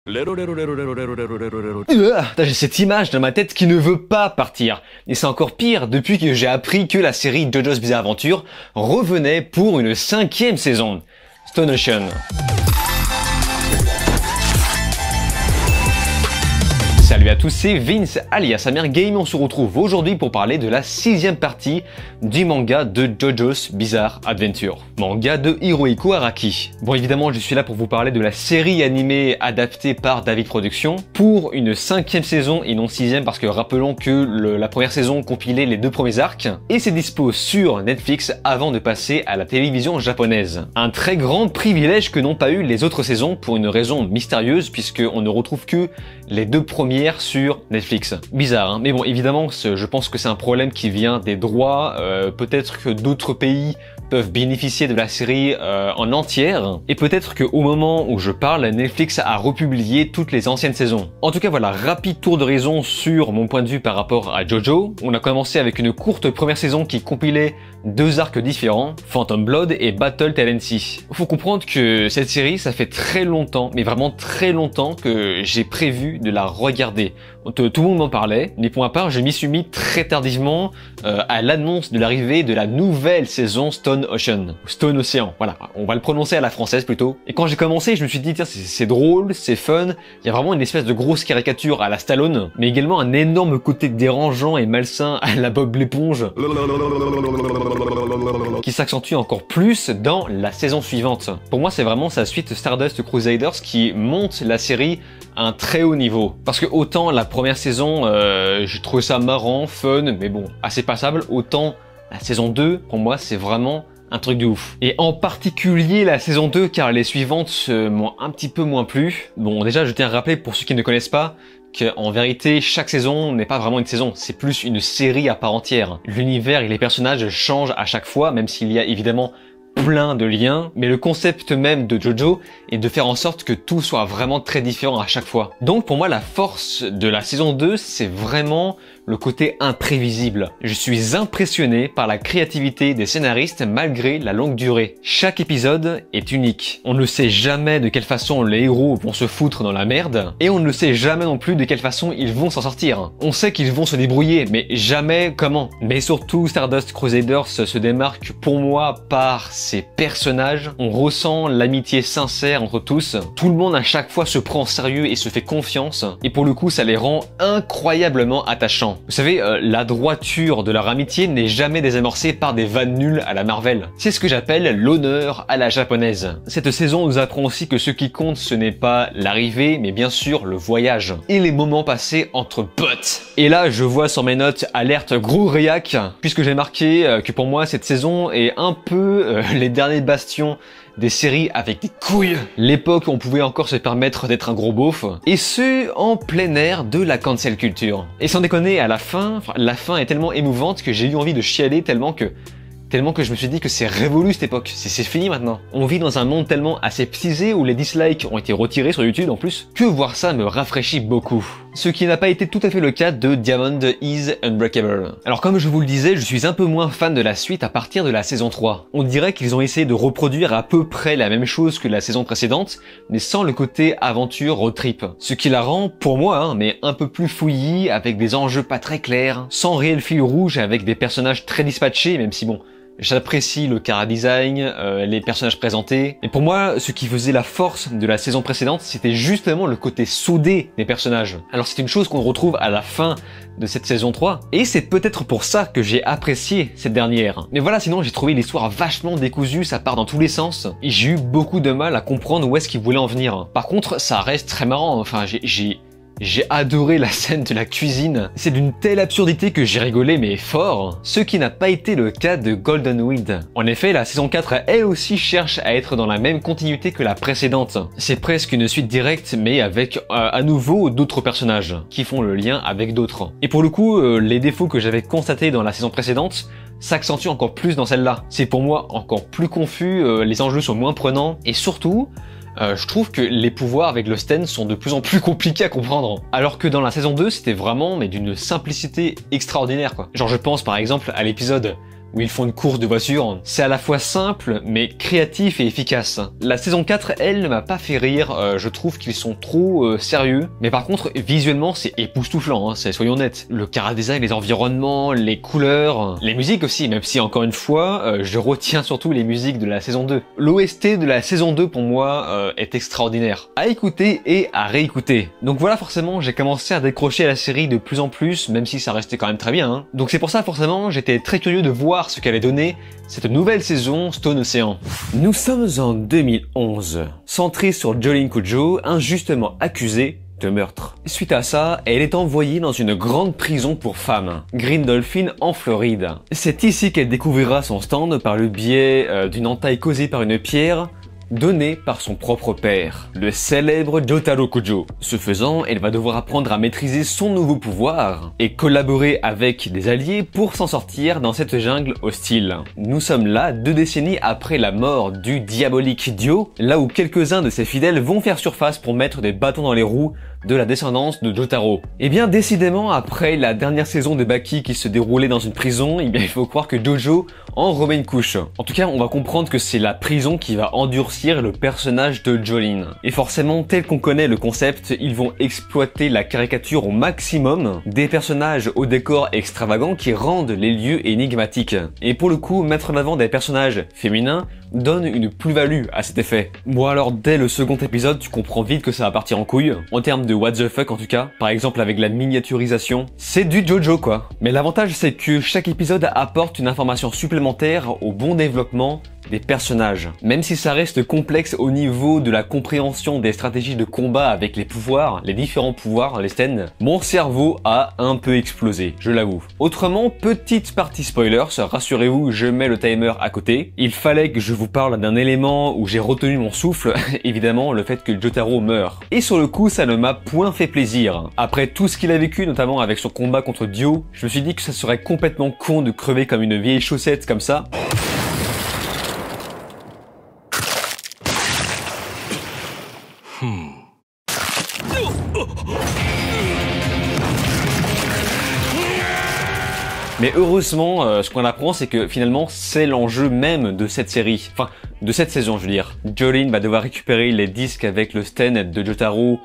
J'ai cette image dans ma tête qui ne veut pas partir. Et c'est encore pire depuis que j'ai appris que la série JoJo's Bizarre Adventure revenait pour une 5e saison. Stone Ocean. Salut à tous, c'est Vince alias AmerGame et on se retrouve aujourd'hui pour parler de la 6e partie du manga de JoJo's Bizarre Adventure, manga de Hirohiko Araki. Bon, évidemment, je suis là pour vous parler de la série animée adaptée par David Productions pour une 5e saison et non 6e parce que rappelons que la première saison compilait les 2 premiers arcs et c'est dispo sur Netflix avant de passer à la télévision japonaise. Un très grand privilège que n'ont pas eu les autres saisons pour une raison mystérieuse puisqu'on ne retrouve que les 2 premières sur Netflix. Bizarre, hein, mais bon, évidemment, je pense que c'est un problème qui vient des droits. Peut-être que d'autres pays peuvent bénéficier de la série en entière, et peut-être qu'au moment où je parle, Netflix a republié toutes les anciennes saisons. En tout cas, voilà, rapide tour d'horizon sur mon point de vue par rapport à JoJo. On a commencé avec une courte première saison qui compilait 2 arcs différents, Phantom Blood et Battle Tendency. Faut comprendre que cette série, ça fait très longtemps, mais vraiment très longtemps que j'ai prévu de la regarder. Tout le monde m'en parlait, mais pour ma part, je m'y suis mis très tardivement à l'annonce de l'arrivée de la nouvelle saison Stone Ocean. Stone Ocean, voilà, on va le prononcer à la française plutôt. Et quand j'ai commencé, je me suis dit, tiens, c'est drôle, c'est fun, il y a vraiment une espèce de grosse caricature à la Stallone, mais également un énorme côté dérangeant et malsain à la Bob l'éponge, qui s'accentue encore plus dans la saison suivante. Pour moi, c'est vraiment sa suite Stardust Crusaders qui monte la série à un très haut niveau. Parce que autant la première saison, j'ai trouvé ça marrant, fun, mais bon, assez passable, autant la saison 2, pour moi, c'est vraiment un truc de ouf. Et en particulier la saison 2, car les suivantes m'ont un petit peu moins plu. Bon, déjà, je tiens à rappeler, pour ceux qui ne connaissent pas, qu'en vérité, chaque saison n'est pas vraiment une saison, c'est plus une série à part entière. L'univers et les personnages changent à chaque fois, même s'il y a évidemment plein de liens, mais le concept même de JoJo est de faire en sorte que tout soit vraiment très différent à chaque fois. Donc pour moi, la force de la saison 2, c'est vraiment le côté imprévisible. Je suis impressionné par la créativité des scénaristes malgré la longue durée. Chaque épisode est unique. On ne sait jamais de quelle façon les héros vont se foutre dans la merde, et on ne sait jamais non plus de quelle façon ils vont s'en sortir. On sait qu'ils vont se débrouiller, mais jamais comment. Mais surtout, Stardust Crusaders se démarque pour moi par ses personnages. On ressent l'amitié sincère entre tous. Tout le monde à chaque fois se prend au sérieux et se fait confiance, et pour le coup, ça les rend incroyablement attachants. Vous savez, la droiture de leur amitié n'est jamais désamorcée par des vannes nulles à la Marvel. C'est ce que j'appelle l'honneur à la japonaise. Cette saison nous apprend aussi que ce qui compte, ce n'est pas l'arrivée, mais bien sûr le voyage et les moments passés entre potes. Et là, je vois sur mes notes alerte gros réac, puisque j'ai marqué que pour moi, cette saison est un peu les derniers bastions des séries avec des couilles. L'époque où on pouvait encore se permettre d'être un gros beauf, et ce, en plein air de la cancel culture. Et sans déconner, à la fin est tellement émouvante que j'ai eu envie de chialer tellement que je me suis dit que c'est révolu cette époque, c'est fini maintenant. On vit dans un monde tellement aseptisé où les dislikes ont été retirés sur YouTube en plus, que voir ça me rafraîchit beaucoup. Ce qui n'a pas été tout à fait le cas de Diamond is Unbreakable. Alors comme je vous le disais, je suis un peu moins fan de la suite à partir de la saison 3. On dirait qu'ils ont essayé de reproduire à peu près la même chose que la saison précédente, mais sans le côté aventure road trip. Ce qui la rend, pour moi, mais un peu plus fouillis, avec des enjeux pas très clairs, sans réel fil rouge, avec des personnages très dispatchés, même si bon, j'apprécie le chara-design, les personnages présentés. Et pour moi, ce qui faisait la force de la saison précédente, c'était justement le côté soudé des personnages. Alors c'est une chose qu'on retrouve à la fin de cette saison 3, et c'est peut-être pour ça que j'ai apprécié cette dernière. Mais voilà, sinon j'ai trouvé l'histoire vachement décousue, ça part dans tous les sens, et j'ai eu beaucoup de mal à comprendre où est-ce qu'ils voulaient en venir. Par contre, ça reste très marrant, enfin j'ai adoré la scène de la cuisine. C'est d'une telle absurdité que j'ai rigolé mais fort. Ce qui n'a pas été le cas de Golden Weed. En effet, la saison 4, elle aussi cherche à être dans la même continuité que la précédente. C'est presque une suite directe mais avec à nouveau d'autres personnages qui font le lien avec d'autres. Et pour le coup, les défauts que j'avais constatés dans la saison précédente s'accentuent encore plus dans celle-là. C'est pour moi encore plus confus, les enjeux sont moins prenants et surtout, je trouve que les pouvoirs avec le Sten sont de plus en plus compliqués à comprendre. Alors que dans la saison 2, c'était vraiment mais d'une simplicité extraordinaire quoi. Genre je pense par exemple à l'épisode où ils font une course de voiture. C'est à la fois simple, mais créatif et efficace. La saison 4, elle, ne m'a pas fait rire, je trouve qu'ils sont trop sérieux, mais par contre, visuellement, c'est époustouflant, hein, soyons honnêtes. Le chara-design, les environnements, les couleurs, les musiques aussi, même si, encore une fois, je retiens surtout les musiques de la saison 2. L'OST de la saison 2, pour moi, est extraordinaire. À écouter et à réécouter. Donc voilà, forcément, j'ai commencé à décrocher la série de plus en plus, même si ça restait quand même très bien, hein. Donc c'est pour ça, forcément, j'étais très curieux de voir ce qu'allait donner cette nouvelle saison Stone Ocean. Nous sommes en 2011, centré sur Jolene Cujoh, injustement accusée de meurtre. Suite à ça, elle est envoyée dans une grande prison pour femmes, Green Dolphin en Floride. C'est ici qu'elle découvrira son stand par le biais d'une entaille causée par une pierre donnée par son propre père, le célèbre Jotaro Kujo. Ce faisant, elle va devoir apprendre à maîtriser son nouveau pouvoir et collaborer avec des alliés pour s'en sortir dans cette jungle hostile. Nous sommes là 2 décennies après la mort du diabolique Dio, là où quelques-uns de ses fidèles vont faire surface pour mettre des bâtons dans les roues de la descendance de Jotaro. Et bien décidément, après la dernière saison de Baki qui se déroulait dans une prison, il faut croire que Jojo en remet une couche. En tout cas, on va comprendre que c'est la prison qui va endurcir le personnage de Jolene. Et forcément, tel qu'on connaît le concept, ils vont exploiter la caricature au maximum des personnages au décor extravagant qui rendent les lieux énigmatiques. Et pour le coup, mettre en avant des personnages féminins donne une plus-value à cet effet. Bon alors, dès le second épisode, tu comprends vite que ça va partir en couille, en termes de what the fuck en tout cas, par exemple avec la miniaturisation. C'est du Jojo quoi. Mais l'avantage c'est que chaque épisode apporte une information supplémentaire au bon développement des personnages. Même si ça reste complexe au niveau de la compréhension des stratégies de combat avec les pouvoirs, les différents pouvoirs, les scènes, mon cerveau a un peu explosé, je l'avoue. Autrement, petite partie spoilers, rassurez-vous, je mets le timer à côté. Il fallait que je vous parle d'un élément où j'ai retenu mon souffle, évidemment le fait que Jotaro meurt. Et sur le coup, ça ne m'a point fait plaisir. Après tout ce qu'il a vécu, notamment avec son combat contre Dio, je me suis dit que ça serait complètement con de crever comme une vieille chaussette comme ça. Mais heureusement, ce qu'on apprend, c'est que finalement, c'est l'enjeu même de cette série. Enfin, de cette saison, je veux dire. Jolene va devoir récupérer les disques avec le stand de Jotaro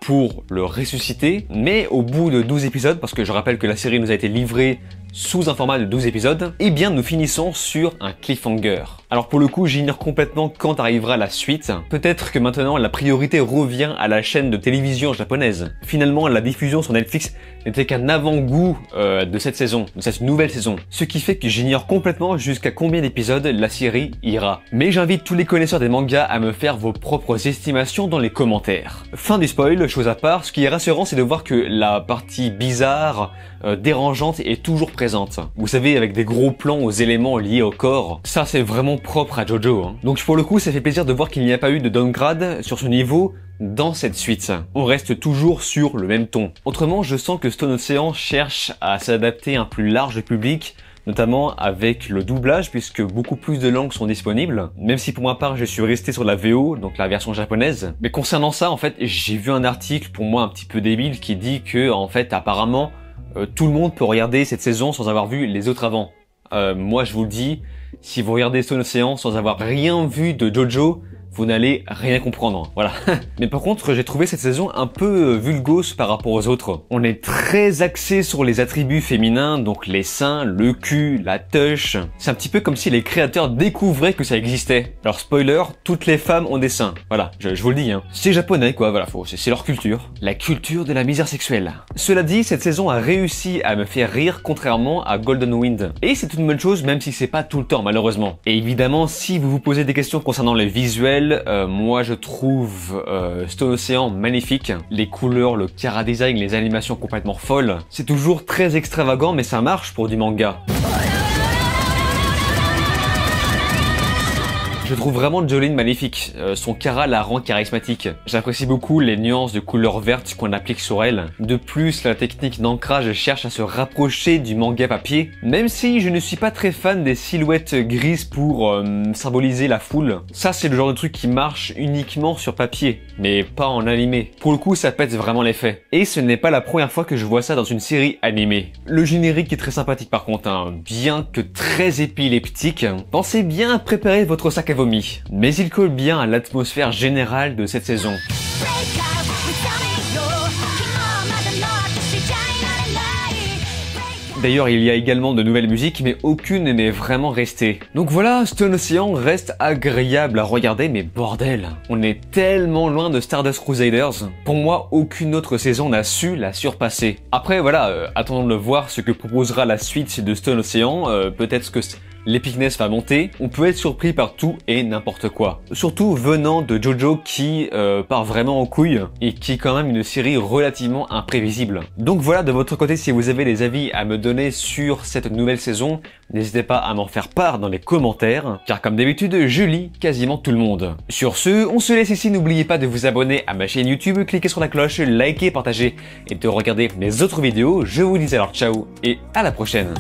pour le ressusciter. Mais au bout de 12 épisodes, parce que je rappelle que la série nous a été livrée sous un format de 12 épisodes, eh bien nous finissons sur un cliffhanger. Alors pour le coup, j'ignore complètement quand arrivera la suite. Peut-être que maintenant la priorité revient à la chaîne de télévision japonaise. Finalement, la diffusion sur Netflix n'était qu'un avant-goût de cette saison, de cette nouvelle saison. Ce qui fait que j'ignore complètement jusqu'à combien d'épisodes la série ira. Mais j'invite tous les connaisseurs des mangas à me faire vos propres estimations dans les commentaires. Fin du spoil, chose à part, ce qui est rassurant c'est de voir que la partie bizarre, dérangeante est toujours présente. Vous savez, avec des gros plans aux éléments liés au corps. Ça, c'est vraiment propre à Jojo, hein. Donc pour le coup, ça fait plaisir de voir qu'il n'y a pas eu de downgrade sur ce niveau dans cette suite. On reste toujours sur le même ton. Autrement, je sens que Stone Ocean cherche à s'adapter à un plus large public, notamment avec le doublage, puisque beaucoup plus de langues sont disponibles. Même si pour ma part, je suis resté sur la VO, donc la version japonaise. Mais concernant ça, en fait, j'ai vu un article, pour moi un petit peu débile, qui dit que, en fait, apparemment, tout le monde peut regarder cette saison sans avoir vu les autres avant. Moi, je vous le dis, si vous regardez Stone Ocean sans avoir rien vu de Jojo, vous n'allez rien comprendre, voilà. Mais par contre, j'ai trouvé cette saison un peu vulgose par rapport aux autres. On est très axé sur les attributs féminins, donc les seins, le cul, la touche. C'est un petit peu comme si les créateurs découvraient que ça existait. Alors spoiler, toutes les femmes ont des seins. Voilà, je vous le dis, hein. C'est japonais, quoi, voilà, c'est leur culture. La culture de la misère sexuelle. Cela dit, cette saison a réussi à me faire rire, contrairement à Golden Wind. Et c'est une bonne chose, même si c'est pas tout le temps, malheureusement. Et évidemment, si vous vous posez des questions concernant les visuels, moi je trouve Stone Ocean magnifique. Les couleurs, le chara-design, les animations complètement folles. C'est toujours très extravagant, mais ça marche pour du manga. Je trouve vraiment Jolene magnifique, son Kara la rend charismatique. J'apprécie beaucoup les nuances de couleur verte qu'on applique sur elle. De plus, la technique d'ancrage cherche à se rapprocher du manga papier, même si je ne suis pas très fan des silhouettes grises pour symboliser la foule. Ça c'est le genre de truc qui marche uniquement sur papier, mais pas en animé. Pour le coup ça pète vraiment l'effet. Et ce n'est pas la première fois que je vois ça dans une série animée. Le générique est très sympathique par contre, hein. Bien que très épileptique, pensez bien à préparer votre sac à vomi. Mais il colle bien à l'atmosphère générale de cette saison. D'ailleurs, il y a également de nouvelles musiques, mais aucune n'est vraiment restée. Donc voilà, Stone Ocean reste agréable à regarder, mais bordel, on est tellement loin de Stardust Crusaders. Pour moi, aucune autre saison n'a su la surpasser. Après, voilà, attendons de voir ce que proposera la suite de Stone Ocean. Peut-être que l'épicness va monter, on peut être surpris par tout et n'importe quoi. Surtout venant de Jojo qui part vraiment en couille et qui est quand même une série relativement imprévisible. Donc voilà, de votre côté, si vous avez des avis à me donner sur cette nouvelle saison, n'hésitez pas à m'en faire part dans les commentaires, car comme d'habitude, je lis quasiment tout le monde. Sur ce, on se laisse ici, n'oubliez pas de vous abonner à ma chaîne YouTube, cliquez sur la cloche, likez, partagez et de regarder mes autres vidéos. Je vous dis alors ciao et à la prochaine.